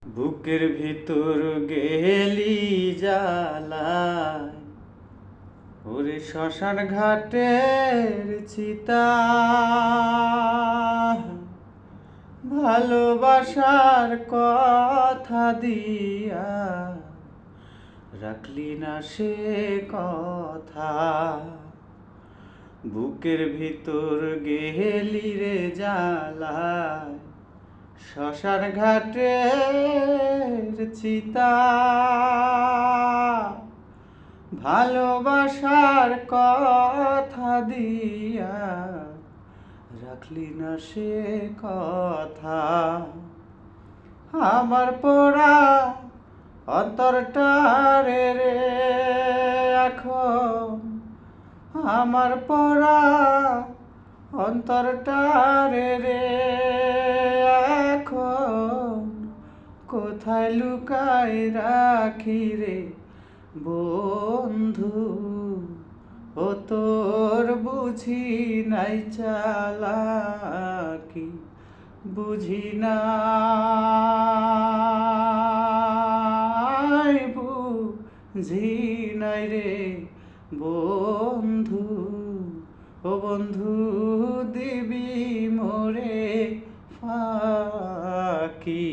বুকের ভিতর গেলি জ্বালায়, ওরে শ্মশান ঘাটের চিতা। ভালোবাসার কথা দিয়া রাখলি না সে কথা। বুকের ভিতর গেলি রে জ্বালায়, শ্মশান ঘাটের চিতা। ভালোবাসার কথা দিয়া রাখলি না সে কথা। আমার পোড়া অন্তরটারে রে এখন, আমার পোড়া অন্তরটারে রে এখন কোথায় লুকায় রাখি রে বন্ধু। ও তোর বুঝি নাই চালাকি, বুঝি নাই বুঝি নাই রে বন্ধু। ও বন্ধু দিবি মোরে ফাঁকি।